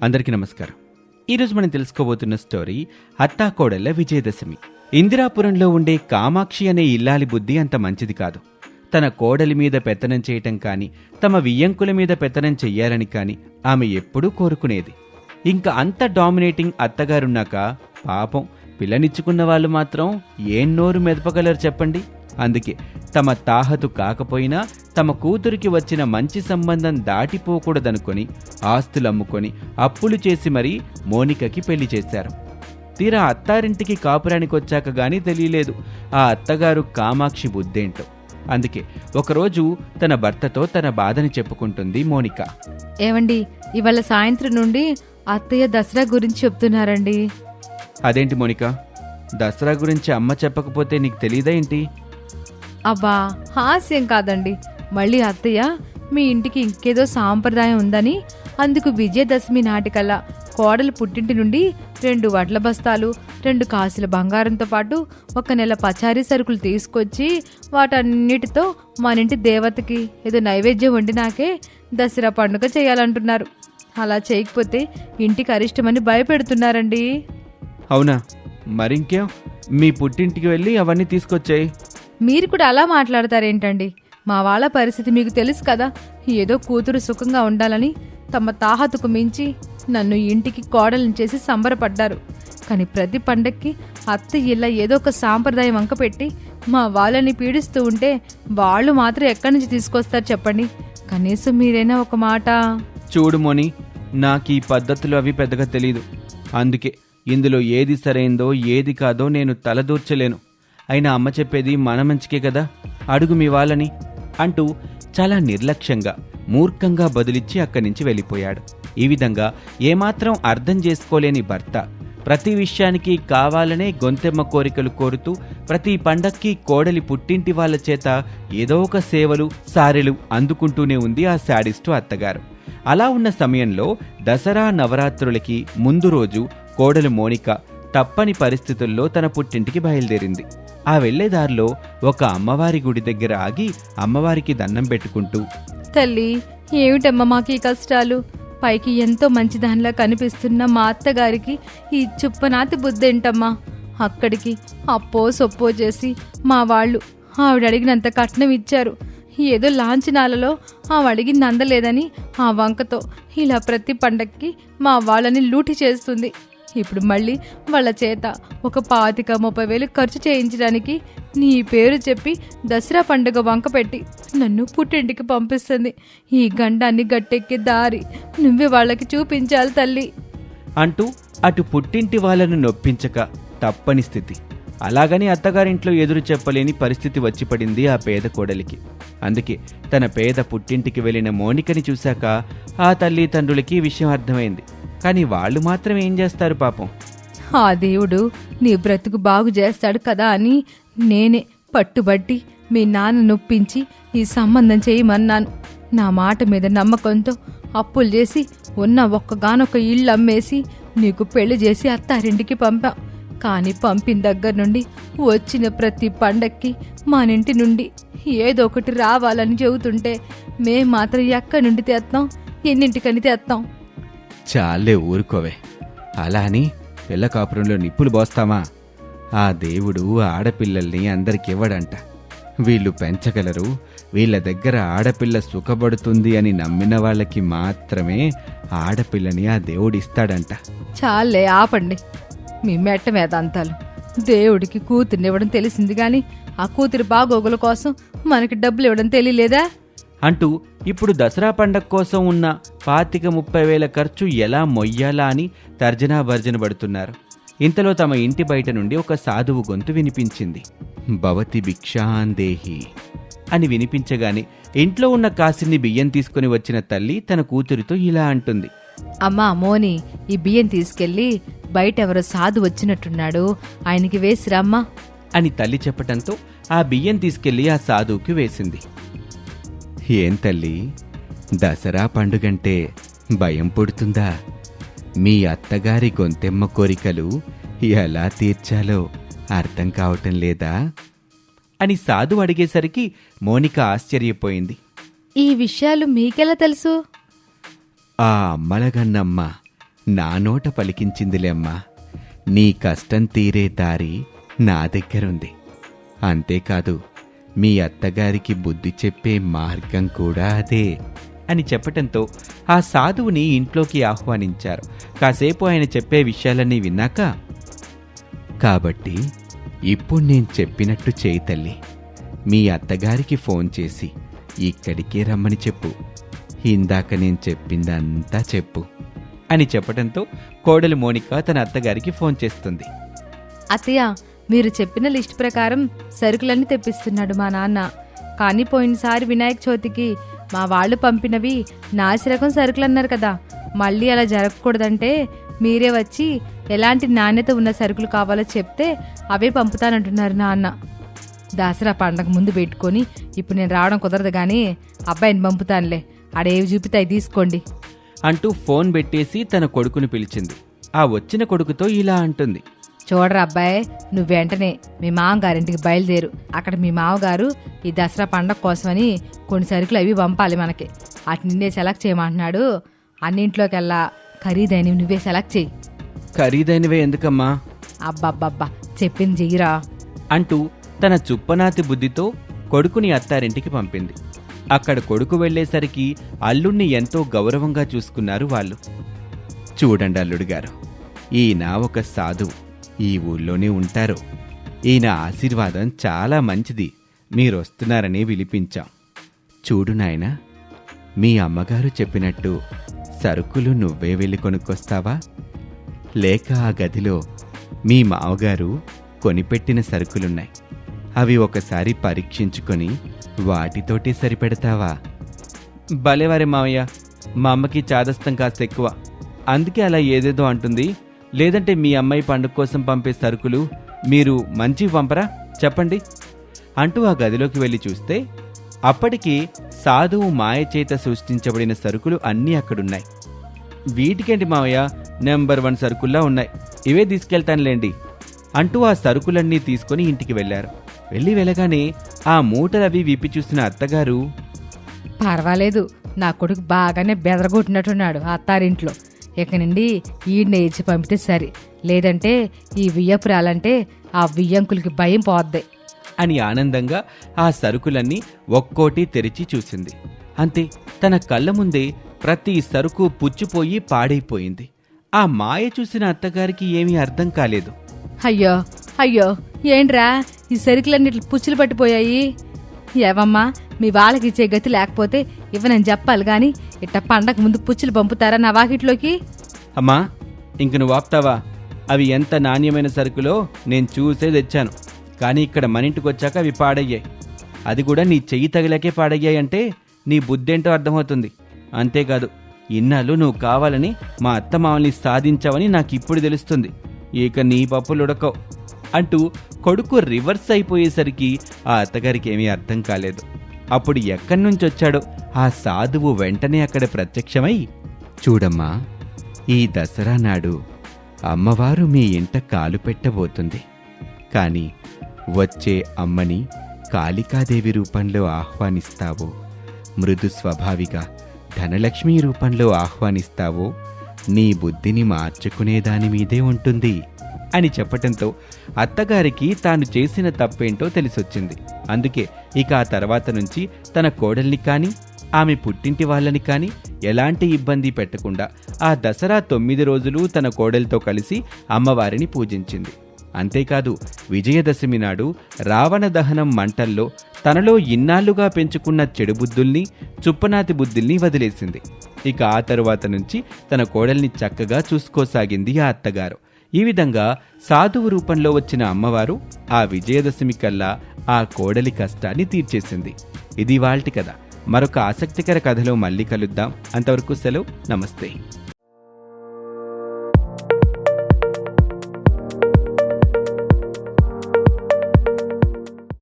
అందరికీ నమస్కారం. ఈరోజు మనం తెలుసుకోబోతున్న స్టోరీ అత్తాకోడళ్ల విజయదశమి. ఇందిరాపురంలో ఉండే కామాక్షి అనే ఇల్లాలి బుద్ధి అంత మంచిది కాదు. తన కోడలి మీద పెత్తనం చేయటం కాని, తమ వియ్యంకుల మీద పెత్తనం చెయ్యాలని కాని ఆమె ఎప్పుడూ కోరుకునేది. ఇంకా అంత డామినేటింగ్ అత్తగారున్నాక పాపం పిల్లనిచ్చుకున్న వాళ్ళు మాత్రం ఏం నోరు మెదపగలరు చెప్పండి. అందుకే తమ తాహతు కాకపోయినా తమ కూతురికి వచ్చిన మంచి సంబంధం దాటిపోకూడదనుకొని ఆస్తులమ్ముకొని అప్పులు చేసి మరీ మోనికకి పెళ్లి చేశారు. తీరా అత్తారింటికి కాపురానికి వచ్చాక గానీ తెలియలేదు ఆ అత్తగారు కామాక్షి బుద్ధేంటో. అందుకే ఒకరోజు తన భర్తతో తన బాధని చెప్పుకుంటుంది మోనిక. ఏవండి, ఇవాళ సాయంత్రం నుండి అత్తయ్య దసరా గురించి చెప్తున్నారండి. అదేంటి మోనిక, దసరా గురించి అమ్మ చెప్పకపోతే నీకు తెలీదా ఏంటి? అబ్బా, హాస్యం కాదండి. మళ్ళీ అత్తయ్య మీ ఇంటికి ఇంకేదో సాంప్రదాయం ఉందని, అందుకు విజయదశమి నాటికల్లా కోడలు పుట్టింటి నుండి 2 వడ్ల బస్తాలు, 2 కాసుల బంగారంతో పాటు 1 నెల పచారీ సరుకులు తీసుకొచ్చి వాటన్నిటితో మనింటి దేవతకి ఏదో నైవేద్యం వండినాకే దసరా పండుగ చేయాలంటున్నారు. అలా చేయకపోతే ఇంటికి అరిష్టమని భయపెడుతున్నారండి. అవునా? మరింకేం, మీ పుట్టింటికి వెళ్ళి అవన్నీ తీసుకొచ్చాయి. మీరు కూడా అలా మాట్లాడతారేంటండి? మా వాళ్ళ పరిస్థితి మీకు తెలుసు కదా. ఏదో కూతురు సుఖంగా ఉండాలని తమ తాహతుకు మించి నన్ను ఇంటికి కోడలను చేసి సంబరపడ్డారు. కానీ ప్రతి పండక్కి అత్త ఇలా ఏదో ఒక సాంప్రదాయం వంకపెట్టి మా వాళ్ళని పీడిస్తూ ఉంటే వాళ్ళు మాత్రం ఎక్కడి నుంచి తీసుకొస్తారు చెప్పండి? కనీసం మీరైనా ఒక మాట. చూడు మోని, నాకు ఈ పద్ధతులు అవి పెద్దగా తెలీదు. అందుకే ఇందులో ఏది సరైందో ఏది కాదో నేను తలదూర్చలేను. అయినా అమ్మ చెప్పేది మన మంచికే కదా, అడుగు మీ వాళ్ళని అంటూ చాలా నిర్లక్ష్యంగా మూర్ఖంగా బదులిచ్చి అక్కడి నుంచి వెళ్ళిపోయాడు. ఈ విధంగా ఏమాత్రం అర్థం చేసుకోలేని భర్త ప్రతి విషయానికి కావాలనే గొంతెమ్మ కోరికలు కోరుతూ ప్రతి పండక్కి కోడలి పుట్టింటి వాళ్ళ చేత ఏదో ఒక సేవలు సారెలు అందుకుంటూనే ఉంది ఆ శాడిస్టు అత్తగారు. అలా ఉన్న సమయంలో దసరా నవరాత్రులకి ముందు రోజు కోడలు మోనిక తప్పని పరిస్థితుల్లో తన పుట్టింటికి బయలుదేరింది. ఆ వెళ్లేదారిలో ఒక అమ్మవారి గుడి దగ్గర ఆగి అమ్మవారికి దండం పెట్టుకుంటూ, తల్లి, ఏమిటమ్మా మాకు ఈ కష్టాలు? పైకి ఎంతో మంచిదానిలా కనిపిస్తున్న మా అత్తగారికి ఈ చుప్పనాతి బుద్ధేంటమ్మా? అక్కడికి అప్పో సొప్పో చేసి మా వాళ్ళు ఆవిడ అడిగినంత కట్నం ఇచ్చారు. ఏదో లాంఛనాలలో ఆవిడ అడిగింది అందలేదని ఆ వంకతో ఇలా ప్రతి పండక్కి మా వాళ్ళని లూటి చేస్తుంది. ఇప్పుడు మళ్ళీ వాళ్ళ చేత ఒక 25,000 ఖర్చు చేయించడానికి నీ పేరు చెప్పి దసరా పండుగ వంక పెట్టి నన్ను పుట్టింటికి పంపిస్తుంది. ఈ గండాన్ని గట్టెక్కే దారి నువ్వే వాళ్ళకి చూపించాలి తల్లి అంటూ అటు పుట్టింటి వాళ్ళను నొప్పించక తప్పని స్థితి. అలాగని అత్తగారింట్లో ఎదురు చెప్పలేని పరిస్థితి వచ్చి పడింది ఆ పేద కోడలికి. అందుకే తన పేద పుట్టింటికి వెళ్ళిన మోనికని చూశాక ఆ తల్లిదండ్రులకి విషయం అర్థమైంది. కానీ వాళ్ళు మాత్రం ఏం చేస్తారు పాపం. ఆ దేవుడు నీ బ్రతుకు బాగు చేస్తాడు కదా అని నేనే పట్టుబట్టి మీ నాన్న నొప్పించి ఈ సంబంధం చేయమన్నాను. నా మాట మీద నమ్మకంతో అప్పులు చేసి ఉన్న ఒక్కగానొక్క ఇల్లు అమ్మేసి నీకు పెళ్లి చేసి అత్తారింటికి పంపాం. కానీ పంపిన దగ్గర నుండి వచ్చిన ప్రతి పండక్కి మానింటి నుండి ఏదో ఒకటి రావాలని చెబుతుంటే మేం మాత్రం ఎక్కడి నుండి తెస్తాం, ఎన్నింటికని తెస్తాం? చాలే ఊరుకోవే. అలా అని పిల్ల కాపురంలో నిప్పులు పోస్తామా? ఆ దేవుడు ఆడపిల్లల్ని అందరికివ్వడంట. వీళ్ళు పెంచగలరు, వీళ్ళ దగ్గర ఆడపిల్ల సుఖపడుతుంది అని నమ్మిన వాళ్ళకి మాత్రమే ఆడపిల్లని ఆ దేవుడిస్తాడంట. చాలే ఆపండి మీ మెట్ట వేదాంతాలు. దేవుడికి కూతుర్నివ్వడం తెలిసింది గాని ఆ కూతురి బాగోగుల కోసం మనకి డబ్బులు ఇవ్వడం తెలియలేదా? అంటూ ఇప్పుడు దసరా పండగ కోసం ఉన్న 25,000-30,000 ఖర్చు ఎలా మొయ్యాలా అని తర్జనా భర్జన పడుతున్నారు. ఇంతలో తమ ఇంటి బయట నుండి ఒక సాధువు గొంతు వినిపించింది. భవతి భిక్షాందేహి అని వినిపించగానే ఇంట్లో ఉన్న కాసిన్ని బియ్యం తీసుకుని వచ్చిన తల్లి తన కూతురితో ఇలా అంటుంది. అమ్మా మోని, ఈ బియ్యం తీసుకెళ్లి బయటెవరో సాధు వచ్చినట్టున్నాడు, ఆయనకి వేసిరమ్మా అని తల్లి చెప్పటంతో ఆ బియ్యం తీసుకెళ్లి ఆ సాధువుకి వేసింది. ఏం తల్లి, దసరా పండుగంటే భయం పుడుతుందా? మీ అత్తగారి గొంతెమ్మ కోరికలు ఎలా తీర్చాలో అర్థం కావటం లేదా అని సాధు అడిగేసరికి మోనిక ఆశ్చర్యపోయింది. ఈ విషయాలు మీకెలా తెలుసు? ఆ అమ్మలగన్నమ్మ నా నోట పలికించిందిలేమ్మా. నీ కష్టం తీరే దారి నా దగ్గరుంది. అంతేకాదు మీ అత్తగారికి బుద్ధి చెప్పే మార్గం కూడా అదే అని చెప్పటంతో ఆ సాధువుని ఇంట్లోకి ఆహ్వానించారు. కాసేపు ఆయన చెప్పే విషయాలన్నీ విన్నాక, కాబట్టి ఇప్పుడు నేను చెప్పినట్టు చేయి తల్లి. మీ అత్తగారికి ఫోన్ చేసి ఇక్కడికే రమ్మని చెప్పు. ఇందాక నేను చెప్పిందంతా చెప్పు అని చెప్పటంతో కోడలు మోనిక తన అత్తగారికి ఫోన్ చేస్తుంది. అత్తయ్య, మీరు చెప్పిన లిస్ట్ ప్రకారం సరుకులన్నీ తెప్పిస్తున్నాడు మా నాన్న. కానీ పోయినసారి వినాయక చవితికి మా వాళ్ళు పంపినవి నాసిరకం సరుకులు అన్నారు కదా. మళ్ళీ అలా జరగకూడదంటే మీరే వచ్చి ఎలాంటి నాణ్యత ఉన్న సరుకులు కావాలో చెప్తే అవే పంపుతానంటున్నారు నాన్న. దసరా పండగ ముందు పెట్టుకొని ఇప్పుడు నేను రావడం కుదరదు, కానీ అబ్బాయిని పంపుతానులే. ఆడేవి చూపితే తీసుకోండి అంటూ ఫోన్ పెట్టేసి తన కొడుకుని పిలిచింది. ఆ వచ్చిన కొడుకుతో ఇలా అంటుంది. చూడరా అబ్బాయి, నువ్వు వెంటనే మీ మామగారింటికి బయలుదేరు. అక్కడ మీ మామగారు ఈ దసరా పండగ కోసమని కొన్ని సరుకులు అవి పంపాలి మనకి. వాటి నిన్నే సెలెక్ట్ చేయమంటున్నాడు. అన్నింట్లోకెల్లా ఖరీదైనవి నువ్వే సెలెక్ట్ చెయ్యి. ఖరీదైనవే ఎందుకమ్మా? అబ్బబ్బబ్బా, చెప్పింది చెయ్యిరా అంటూ తన చుప్పనాతి బుద్ధితో కొడుకుని అత్తారింటికి పంపింది. అక్కడ కొడుకు వెళ్లేసరికి అల్లుణ్ణి ఎంతో గౌరవంగా చూసుకున్నారు వాళ్ళు. చూడండి అల్లుడు గారు, ఈయన ఒక సాధువు, ఈ ఊళ్ళోనే ఉంటారు. ఈయన ఆశీర్వాదం చాలా మంచిది. మీరొస్తున్నారని పిలిపించాం. చూడు నాయనా, మీ అమ్మగారు చెప్పినట్టు సరుకులు నువ్వే వెళ్ళి కొనుక్కొస్తావా, లేక ఆ గదిలో మీ మావగారు కొనిపెట్టిన సరుకులున్నాయి, అవి ఒకసారి పరీక్షించుకొని వాటితోటి సరిపెడతావా? భలేవారే మావయ్య, మా అమ్మకి చాదస్తం కాస్త ఎక్కువ, అందుకే అలా ఏదేదో అంటుంది. లేదంటే మీ అమ్మాయి పండుగ కోసం పంపే సరుకులు మీరు మంచివి పంపరా చెప్పండి అంటూ ఆ గదిలోకి వెళ్ళి చూస్తే అప్పటికి సాధువు మాయ చేత సృష్టించబడిన సరుకులు అన్నీ అక్కడున్నాయి. వీటికేంటి మావయ్య, నెంబర్ 1 సరుకుల్లా ఉన్నాయి, ఇవే తీసుకెళ్తానులేండి అంటూ ఆ సరుకులన్నీ తీసుకుని ఇంటికి వెళ్లారు. వెళ్ళగానే ఆ మూటలవి విప్పి చూసిన అత్తగారు, పర్వాలేదు, నా కొడుకు బాగానే బెదరగొట్టినట్టున్నాడు అత్తారింట్లో. ఇక నుండి ఈడ్నే ఇచ్చి పంపితే సరి, లేదంటే ఈ వియ్యపురాలంటే ఆ వియ్యంకులకి భయం పోద్ది అని ఆనందంగా ఆ సరుకులన్నీ ఒక్కోటి తెరిచి చూసింది. అంతే, తన కళ్ళ ముందే ప్రతి సరుకు పుచ్చిపోయి పాడైపోయింది. ఆ మాయ చూసిన అత్తగారికి ఏమీ అర్థం కాలేదు. అయ్యో అయ్యో, ఏంట్రా ఈ సరుకులన్నిట్లు పుచ్చులు పట్టిపోయాయి? ఏవమ్మా, మీ వాళ్ళకి ఇచ్చే గతి లేకపోతే ఇవ్వనని చెప్పాలి గాని ఇట్ట పండగ ముందు పుచ్చులు పంపుతారా నా వాకిట్లోకి? అమ్మా, ఇంక నువ్వు ఆపుతావా? అవి ఎంత నాణ్యమైన సరుకులో నేను చూసే తెచ్చాను, కానీ ఇక్కడ మన ఇంటికి వచ్చాక అవి పాడయ్యాయి. అది కూడా నీ చెయ్యి తగిలాకే పాడయ్యాయి అంటే నీ బుద్ధేంటో అర్థమవుతుంది. అంతేకాదు, ఇన్నాళ్ళు నువ్వు కావాలని మా అత్త మామల్ని సాధించావని నాకు ఇప్పుడు తెలుస్తుంది. ఇక నీ పప్పులు ఉడకవు అంటూ కొడుకు రివర్స్ అయిపోయేసరికి ఆ అత్తగారికి ఏమీ అర్థం కాలేదు. అప్పుడు ఎక్కడి నుంచి వచ్చాడో ఆ సాధువు వెంటనే అక్కడ ప్రత్యక్షమై, చూడమ్మా, ఈ దసరా నాడు అమ్మవారు మీ ఇంట కాలు పెట్టబోతుంది. కాని వచ్చే అమ్మని కాళికాదేవి రూపంలో ఆహ్వానిస్తావో, మృదు స్వభావిగా ధనలక్ష్మి రూపంలో ఆహ్వానిస్తావో నీ బుద్ధిని మార్చుకునేదాని మీదే ఉంటుంది అని చెప్పటంతో అత్తగారికి తాను చేసిన తప్పేంటో తెలిసొచ్చింది. అందుకే ఇక ఆ తర్వాత నుంచి తన కోడల్ని కాని ఆమె పుట్టింటి వాళ్ళని కాని ఎలాంటి ఇబ్బంది పెట్టకుండా ఆ దసరా 9 రోజులు తన కోడలితో కలిసి అమ్మవారిని పూజించింది. అంతేకాదు, విజయదశమి నాడు రావణ దహనం మంటల్లో తనలో ఇన్నాళ్లుగా పెంచుకున్న చెడు బుద్ధుల్ని, చుప్పనాతి బుద్ధుల్ని వదిలేసింది. ఇక ఆ తరువాత నుంచి తన కోడల్ని చక్కగా చూసుకోసాగింది ఆ అత్తగారు. ఈ విధంగా సాధువు రూపంలో వచ్చిన అమ్మవారు ఆ విజయదశమి కల్లా ఆ కోడలి కష్టాన్ని తీర్చేసింది. ఇది ఇవాల్టి కథ. మరొక ఆసక్తికర కథలో మళ్ళీ కలుద్దాం. అంతవరకు సెలవు, నమస్తే.